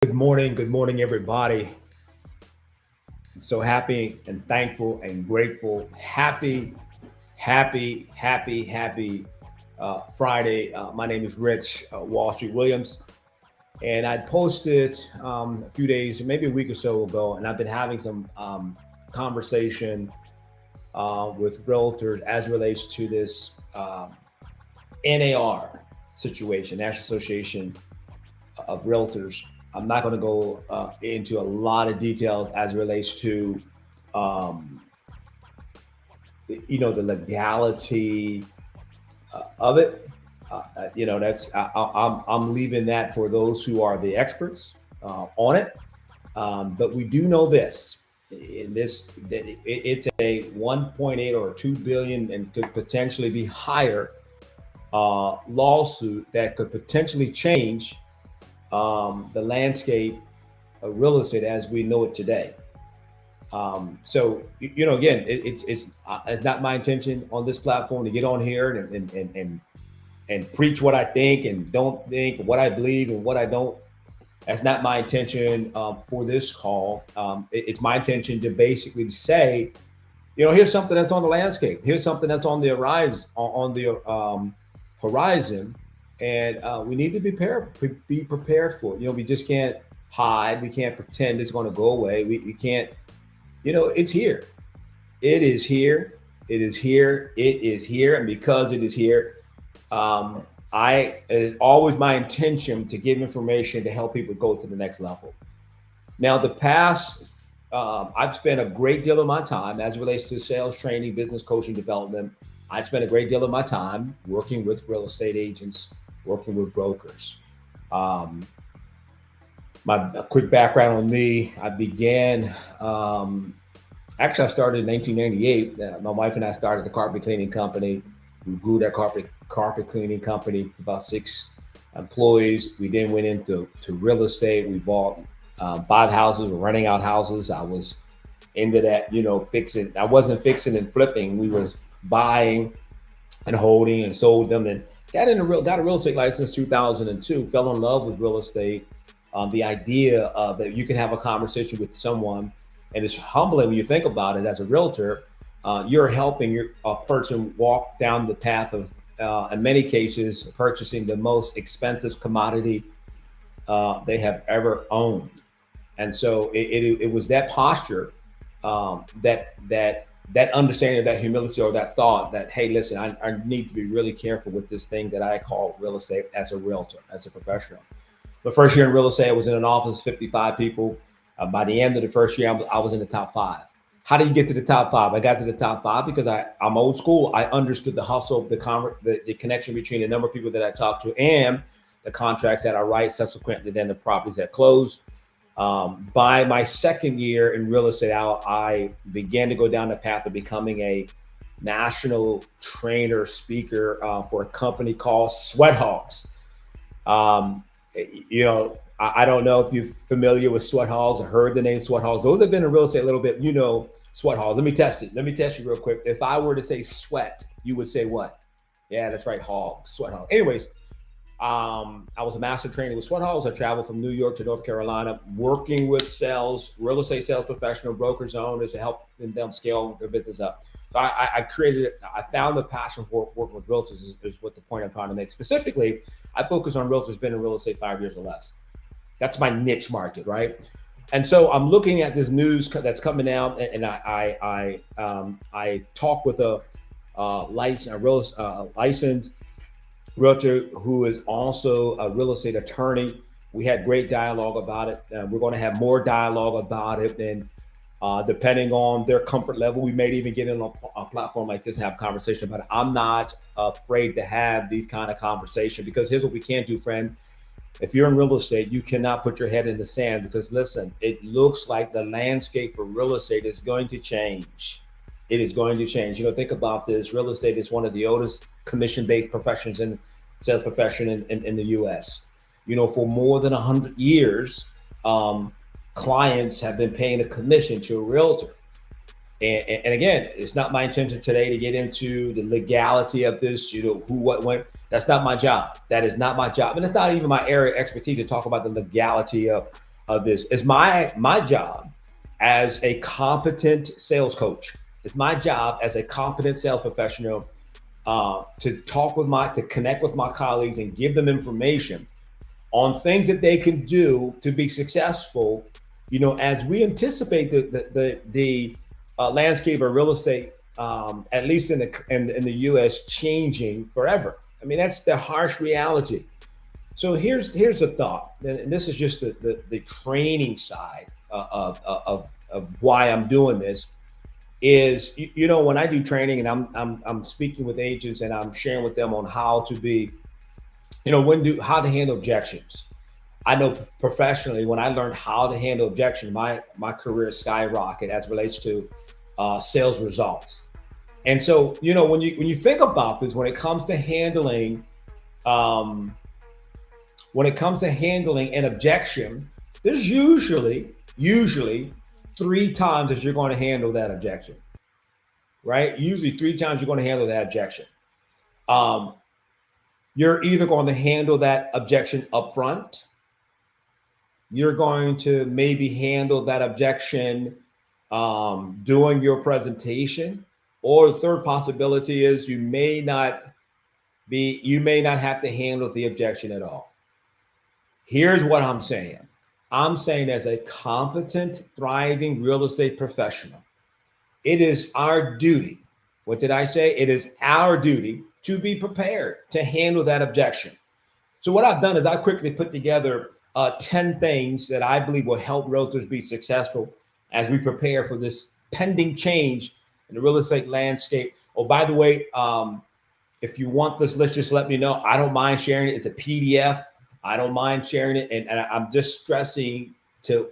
Good morning, everybody. I'm so happy and thankful and grateful. Happy Friday. My name is Rich Wall Street Williams, and I posted a few days, maybe a week or so ago, and I've been having some conversation with realtors as it relates to this NAR situation, National Association of Realtors. I'm not going to go into a lot of details as it relates to, um, the legality of it. That's I'm leaving that for those who are the experts on it. But we do know this: in this, that it's a 1.8 or 2 billion and could potentially be higher lawsuit that could potentially change the landscape of real estate as we know it today. Again, it's not my intention on this platform to get on here and preach what I think and don't think, what I believe and what I don't. That's not my intention for this call. It's my intention to basically say, here's something that's on the landscape. Here's something that's on the horizon, and we need to be prepared for it. We just can't hide. We can't pretend it's going to go away. We can't. It's here. It is here. It is here. It is here, and because it is here, it's always my intention to give information to help people go to the next level. Now, I've spent a great deal of my time as it relates to sales training, business coaching, development. I've spent a great deal of my time working with real estate agents, working with brokers. Um, a quick background on me: I started in 1998. My wife and I started the carpet cleaning company. We grew that carpet cleaning company to about 6 employees. We then went into real estate. We bought 5 houses. We're renting out houses. I was into that, fixing. I wasn't fixing and flipping. We was buying and holding and sold them, and got a real estate license 2002. Fell in love with real estate. The idea that you can have a conversation with someone, and it's humbling when you think about it. As a realtor, you're helping a person walk down the path of, in many cases, purchasing the most expensive commodity they have ever owned. And so it was that posture, that understanding, of that humility, or that thought that, hey, listen, I need to be really careful with this thing that I call real estate as a realtor, as a professional. The first year in real estate, I was in an office of 55 people. By the end of the first year, I was in the top 5. How do you get to the top 5? I got to the top 5 because I'm old school. I understood the hustle, the connection between the number of people that I talked to and the contracts that I write, subsequently then the properties that close. By my second year in real estate, I began to go down the path of becoming a national trainer, speaker for a company called Sweat Hogs. Um, I don't know if you're familiar with Sweat Hogs or heard the name Sweat Hogs. Those that have been in real estate a little bit, Sweat Hogs. Let me test it. Let me test you real quick. If I were to say sweat, you would say what? Yeah, that's right. Hogs, Sweat Hogs. Anyways, I was a master trainer with Sweat Hogs. I traveled from New York to North Carolina, working with real estate sales professional, brokers, owners to help them scale their business up. So I found the passion for working with realtors is what the point I'm trying to make. Specifically, I focus on realtors been in real estate 5 years or less. That's my niche market, right? And so I'm looking at this news that's coming out, and I talk with a licensed realtor who is also a real estate attorney. We had great dialogue about it. We're going to have more dialogue about it, and depending on their comfort level, we may even get in a platform like this and have a conversation about it. I'm not afraid to have these kind of conversations, because here's what we can't do, friend. If you're in real estate, you cannot put your head in the sand, because listen, it looks like the landscape for real estate is going to change. It is going to change. Think about this. Real estate is one of the oldest commission-based professions in sales profession in the U.S. For more than 100 years, clients have been paying a commission to a realtor. And again, it's not my intention today to get into the legality of this, who, what, when. That's not my job. That is not my job. And it's not even my area of expertise to talk about the legality of of this. It's my job as a competent sales coach. It's my job as a competent sales professional to connect with my colleagues and give them information on things that they can do to be successful. As we anticipate the landscape of real estate, at least in the U.S., changing forever. I mean, that's the harsh reality. So here's the thought, and this is just the training side of why I'm doing this. Is when I do training and I'm speaking with agents and I'm sharing with them on how to be, how to handle objections. I know professionally when I learned how to handle objection, my career skyrocketed as it relates to sales results. And so when you think about this, when it comes to handling an objection, there's usually 3 times that you're going to handle that objection, right? Usually 3 times you're going to handle that objection. You're either going to handle that objection up front. You're going to maybe handle that objection during your presentation, or the third possibility is you may not have to handle the objection at all. Here's what I'm saying. I'm saying as a competent, thriving real estate professional, it is our duty. What did I say? It is our duty to be prepared to handle that objection. So what I've done is I quickly put together 10 things that I believe will help realtors be successful as we prepare for this pending change in the real estate landscape. Oh, by the way, if you want this list, just let me know. I don't mind sharing it. It's a PDF. I don't mind sharing it. And I'm just stressing to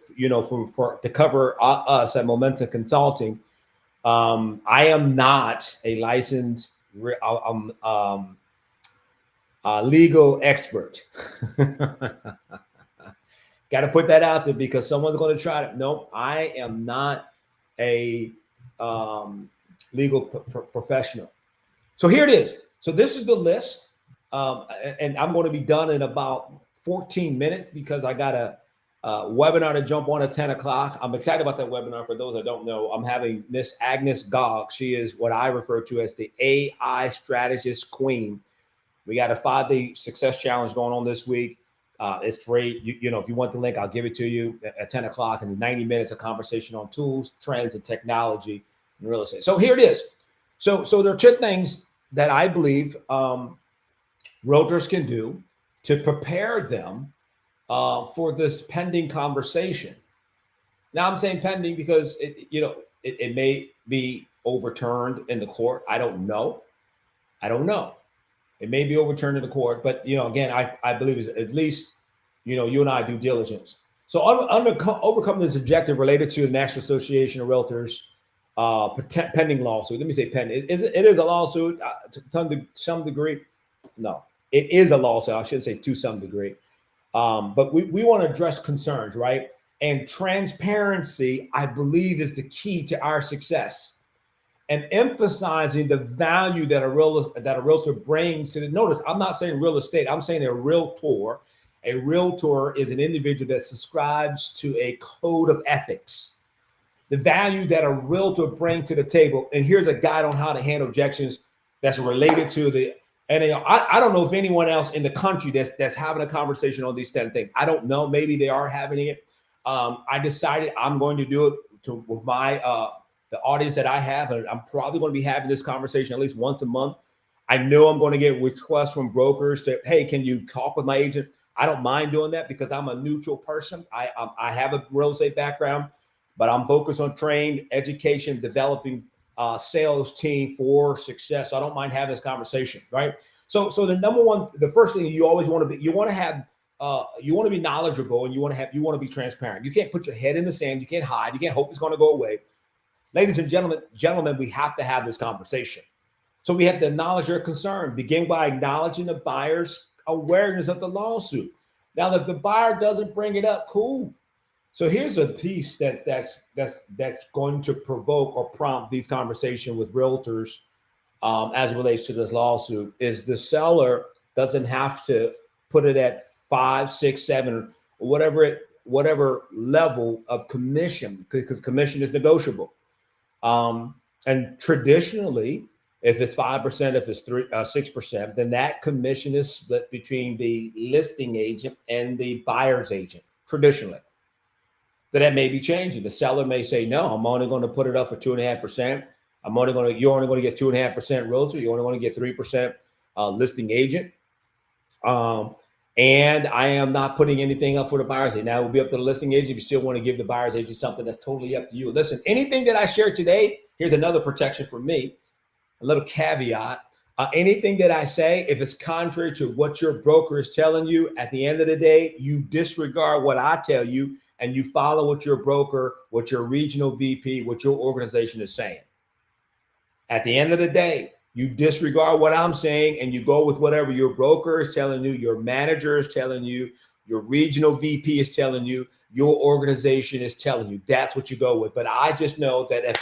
cover us at Momentum Consulting. I am not a licensed legal expert. Got to put that out there because someone's going to try to. Nope, I am not a legal professional. So here it is. So this is the list, and I'm going to be done in about 14 minutes because I got a webinar to jump on at 10 o'clock. I'm excited about that webinar. For those that don't know, I'm having Miss Agnes Gogg. She is what I refer to as the AI strategist queen. We got a 5-day success challenge going on this week. It's free. If you want the link, I'll give it to you at 10 o'clock and 90 minutes of conversation on tools, trends, and technology in real estate. So here it is. So there are 2 things that I believe realtors can do to prepare them for this pending conversation. Now I'm saying pending because it may be overturned in the court. I don't know. It may be overturned in the court, but again, I believe it's at least you and I due diligence. So overcome this objective related to the National Association of Realtors pending lawsuit. Let me say pending. It is a lawsuit to some degree. No, it is a lawsuit. I should say to some degree. But we want to address concerns, right? And transparency, I believe, is the key to our success. And emphasizing the value that a realtor brings to the notice. I'm not saying real estate. I'm saying a realtor. A realtor is an individual that subscribes to a code of ethics. The value that a realtor brings to the table. And here's a guide on how to handle objections that's related to the. And I don't know if anyone else in the country that's having a conversation on these 10 things. I don't know. Maybe they are having it. I decided I'm going to do it with my the audience that I have, and I'm probably going to be having this conversation at least once a month. I know I'm going to get requests from brokers to, hey, can you talk with my agent? I don't mind doing that because I'm a neutral person. I have a real estate background, but I'm focused on training, education, developing sales team for success. So I don't mind having this conversation, right? So the first thing you always want to be, you want to be knowledgeable, and you want to be transparent. You can't put your head in the sand. You can't hide. You can't hope it's going to go away. Ladies and gentlemen, we have to have this conversation. So we have to acknowledge your concern. Begin by acknowledging the buyer's awareness of the lawsuit. Now, if the buyer doesn't bring it up, cool. So here's a piece that's going to provoke or prompt these conversations with realtors as it relates to this lawsuit. Is the seller doesn't have to put it at 5, 6, 7, or whatever level of commission, because commission is negotiable. And traditionally, if it's 5%, if it's 6%, then that commission is split between the listing agent and the buyer's agent, traditionally. So that may be changing. The seller may say, no, I'm only going to put it up for 2.5%. You're only going to get 2.5% realtor. You're only going to get 3% listing agent. And I am not putting anything up for the buyer's agent. Now it will be up to the listing agent. If you still want to give the buyer's agent something, that's totally up to you. Listen, anything that I share today, here's another protection for me, a little caveat. Anything that I say, if it's contrary to what your broker is telling you, at the end of the day, you disregard what I tell you and you follow what your broker, what your regional VP, what your organization is saying. At the end of the day, you disregard what I'm saying and you go with whatever your broker is telling you, your manager is telling you, your regional VP is telling you, your organization is telling you. That's what you go with. But I just know that if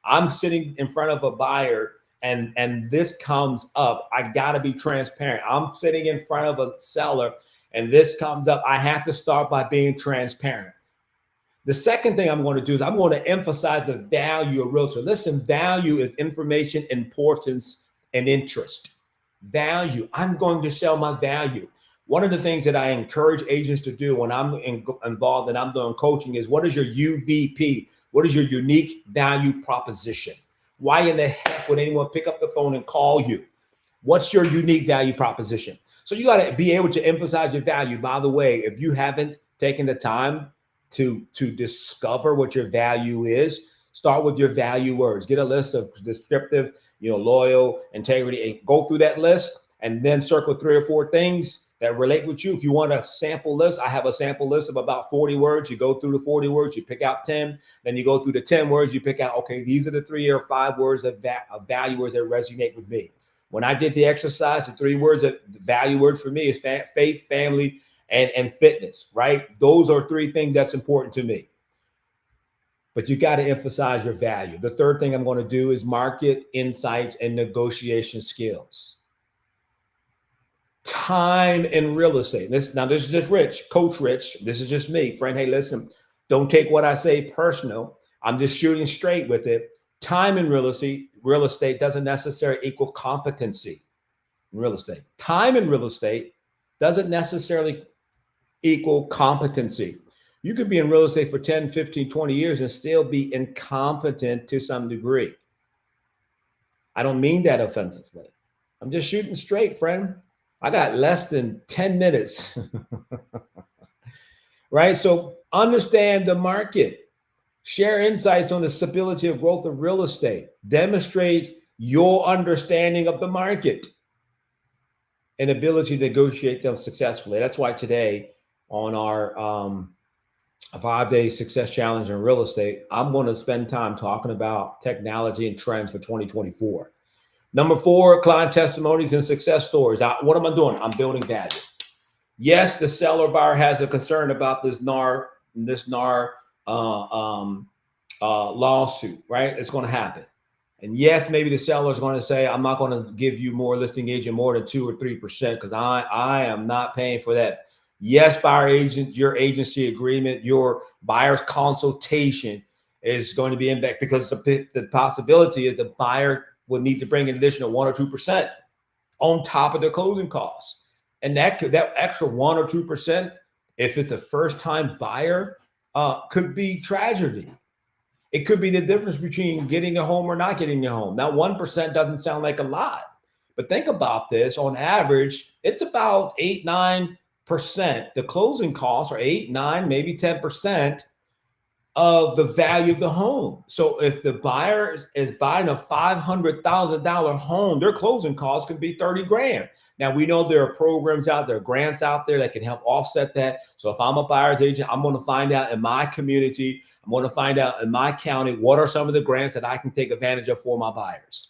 I'm sitting in front of a buyer and this comes up, I got to be transparent. I'm sitting in front of a seller and this comes up, I have to start by being transparent. The second thing I'm going to do is I'm going to emphasize the value of realtor. Listen, value is information, importance, and interest. Value. I'm going to sell my value. One of the things that I encourage agents to do when I'm involved and I'm doing coaching is, what is your UVP? What is your unique value proposition? Why in the heck would anyone pick up the phone and call you? What's your unique value proposition? So you got to be able to emphasize your value. By the way, if you haven't taken the time to discover what your value is, start with your value words. Get a list of descriptive, loyal, integrity, and go through that list and then circle 3 or 4 things that relate with you. If you want a sample list, I have a sample list of about 40 words. You go through the 40 words, you pick out 10, then you go through the 10 words, you pick out, okay, these are the 3 or 5 words of value words that resonate with me. When I did the exercise, the 3 words that value words for me is faith, family, and fitness, right? Those are 3 things that's important to me. But you got to emphasize your value. The third thing I'm going to do is market insights and negotiation skills. Time in real estate. This is just Coach Rich. This is just me, friend. Hey, listen, don't take what I say personal. I'm just shooting straight with it. Time in real estate doesn't necessarily equal competency in real estate. Time in real estate doesn't necessarily equal competency. You could be in real estate for 10, 15, 20 years and still be incompetent to some degree. I don't mean that offensively. I'm just shooting straight, friend. I got less than 10 minutes, right? So understand the market, share insights on the stability of growth of real estate, demonstrate your understanding of the market and ability to negotiate them successfully. That's why today on our 5-day success challenge in real estate, I'm going to spend time talking about technology and trends for 2024. Number 4, client testimonies and success stories. What am I doing? I'm building value. Yes, the seller buyer has a concern about this NAR lawsuit, right? It's going to happen. And yes, maybe the seller is going to say, I'm not going to give you more listing agent more than 2 or 3% because I am not paying for that. Yes, buyer agent, your agency agreement, your buyer's consultation is going to be impacted because the possibility is the buyer will need to bring an additional 1 or 2% on top of the closing costs. And that extra 1 or 2%, if it's a first-time buyer, could be tragedy. It could be the difference between getting a home or not getting a home. Now, 1% doesn't sound like a lot, but think about this. On average, it's about 8, 9%. The closing costs are 8, 9, maybe 10% of the value of the home. So if the buyer is buying a $500,000 home, their closing costs can be 30 grand. Now we know there are programs out there, grants out there that can help offset that. So if I'm a buyer's agent, I'm going to find out in my community, I'm going to find out in my county, what are some of the grants that I can take advantage of for my buyers.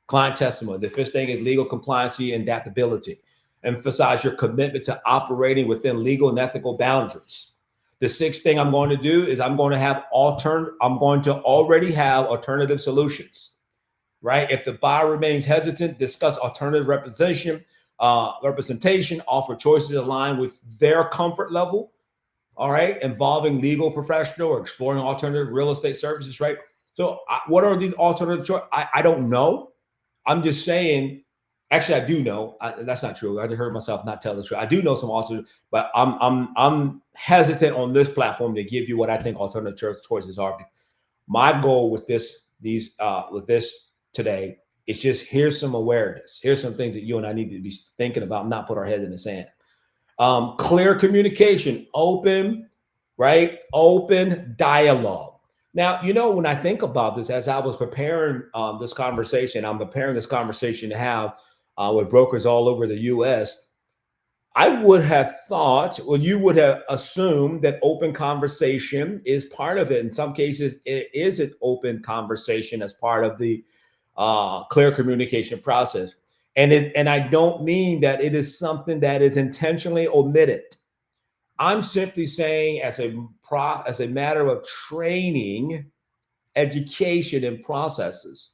Client testimony. The fifth thing is legal compliancy and adaptability. Emphasize your commitment to operating within legal and ethical boundaries. The sixth thing I'm going to do is I'm going to already have alternative solutions, right? If the buyer remains hesitant, discuss alternative representation, offer choices aligned with their comfort level, all right, involving legal professional or exploring alternative real estate services, right? So what are these alternative choices? I don't know. I'm just saying, actually, I do know. That's not true. I just heard myself not tell the truth. I do know some alternative, but I'm hesitant on this platform to give you what I think alternative choices are. My goal with this today is just here's some awareness. Here's some things that you and I need to be thinking about, not put our head in the sand. Clear communication, open, right? Open dialogue. Now, when I think about this, as I was preparing this conversation, I'm preparing this conversation to have with brokers all over the U.S. I would have thought, well, you would have assumed that open conversation is part of it. In some cases, it is an open conversation as part of the clear communication process. And I don't mean that it is something that is intentionally omitted. I'm simply saying as a matter of training, education, and processes.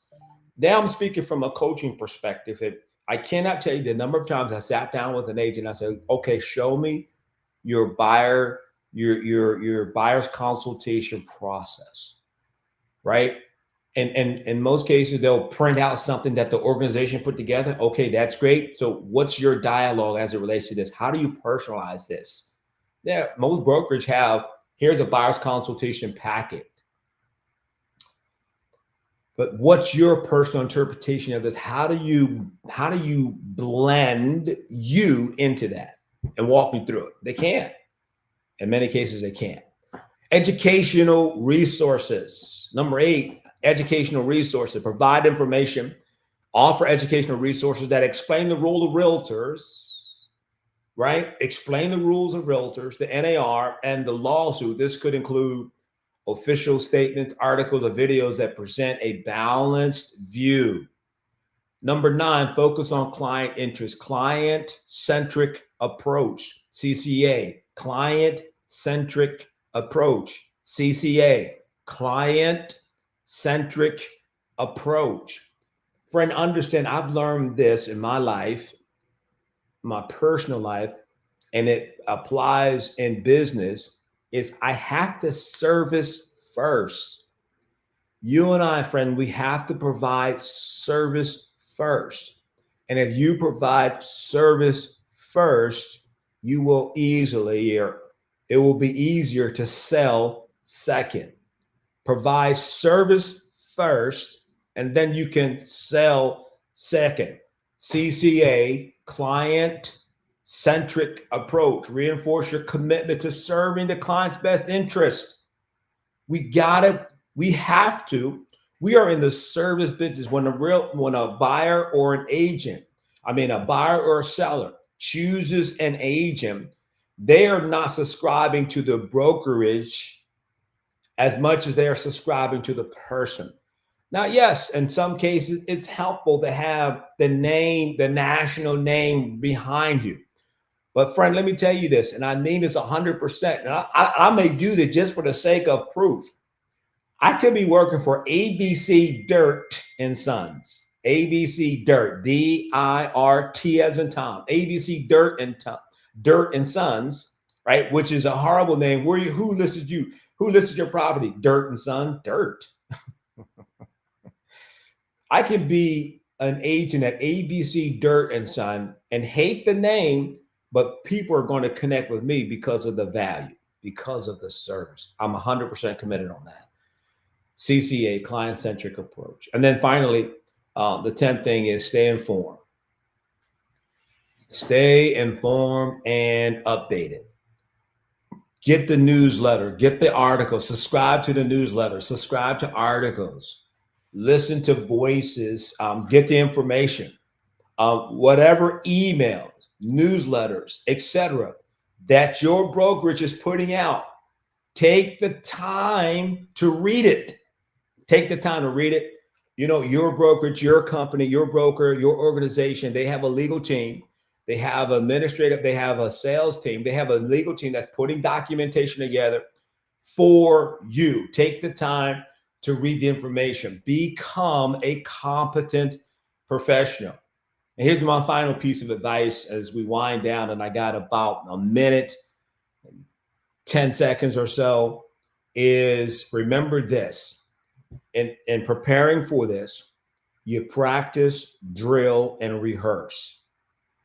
Now I'm speaking from a coaching perspective. And I cannot tell you the number of times I sat down with an agent. I said, okay, show me your buyer's consultation process, right? And in most cases, they'll print out something that the organization put together. Okay, that's great. So what's your dialogue as it relates to this? How do you personalize this? Yeah, most brokerage have, here's a buyer's consultation packet. But what's your personal interpretation of this? How do you blend you into that and walk me through it? They can't. In many cases, they can't. Educational resources. Number 8, educational resources. Provide information, offer educational resources that explain the role of realtors, right? Explain the rules of realtors, the NAR, and the lawsuit. This could include official statements, articles, or videos that present a balanced view. Number 9, focus on client interest, client-centric approach, CCA, client-centric approach, CCA, client-centric approach. Friend, understand, I've learned this in my life, my personal life, and it applies in business, is I have to service first. You and I, friend, we have to provide service first. And if you provide service first, you will easily, or it will be easier to sell second. Provide service first, and then you can sell second. CCA, client-centric approach. Reinforce your commitment to serving the client's best interest. We have to. We are in the service business. When a buyer or an agent, a buyer or a seller chooses an agent, they are not subscribing to the brokerage as much as they are subscribing to the person. Now, yes, in some cases, it's helpful to have the name, the national name behind you. But friend, let me tell you this, and I mean this 100%. And I may do this just for the sake of proof. I could be working for ABC Dirt and Sons. ABC Dirt, D-I-R-T as in Tom. ABC Dirt and Sons, right? Which is a horrible name. Who listed you? Who listed your property? Dirt and Son? Dirt. I could be an agent at ABC Dirt and Son and hate the name, but people are going to connect with me because of the value, because of the service. I'm 100% committed on that. CCA, client-centric approach. And then finally, the 10th thing is stay informed. Stay informed and updated. Get the newsletter, get the articles, subscribe to the newsletter, subscribe to articles, listen to voices, get the information, whatever emails, newsletters, etc., that your brokerage is putting out. Take the time to read it. Take the time to read it. Your brokerage, your company, your broker, your organization, they have a legal team. They have administrative, they have a sales team. They have a legal team that's putting documentation together for you. Take the time to read the information. Become a competent professional. And here's my final piece of advice as we wind down, and I got about a minute and 10 seconds or so is remember this. In preparing for this, you practice, drill, and rehearse.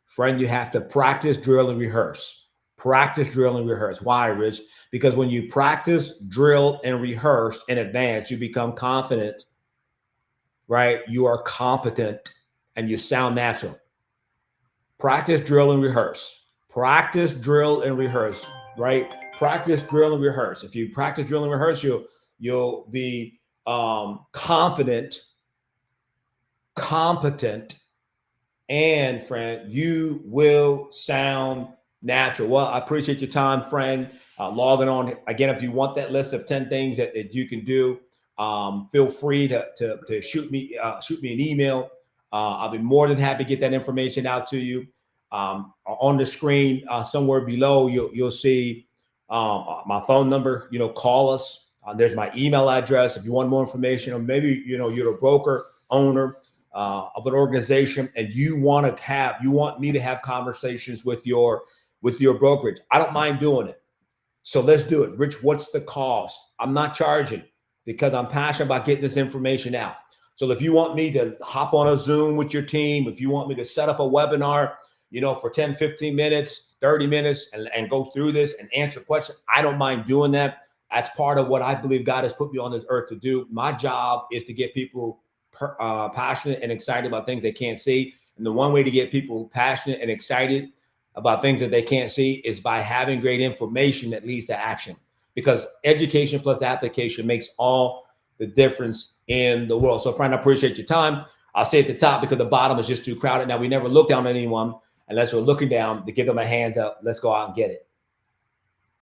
Friend, you have to practice, drill, and rehearse. Practice, drill, and rehearse. Why, Rich? Because when you practice, drill, and rehearse in advance, you become confident, right? You are competent and you sound natural. Practice, drill, and rehearse. Practice, drill, and rehearse, right? Practice, drill, and rehearse. If you practice, drill, and rehearse, you'll be confident, competent, and friend, you will sound natural. Well, I appreciate your time, friend. Logging on again. If you want that list of 10 things that you can do, feel free to shoot me an email. I'll be more than happy to get that information out to you. On the screen somewhere below, you'll see my phone number. Call us. There's my email address if you want more information, or maybe you're a broker, owner of an organization, and you want me to have conversations with your brokerage. I don't mind doing it. So let's do it. Rich, what's the cost? I'm not charging because I'm passionate about getting this information out. So if you want me to hop on a Zoom with your team, if you want me to set up a webinar, for 10, 15 minutes, 30 minutes and go through this and answer questions, I don't mind doing that. That's part of what I believe God has put me on this earth to do. My job is to get people passionate and excited about things they can't see. And the one way to get people passionate and excited about things that they can't see is by having great information that leads to action, because education plus application makes all the difference in the world. So friend, I appreciate your time. I'll say at the top because the bottom is just too crowded. Now, we never look down on anyone unless we're looking down to give them a hands up. Let's go out and get it.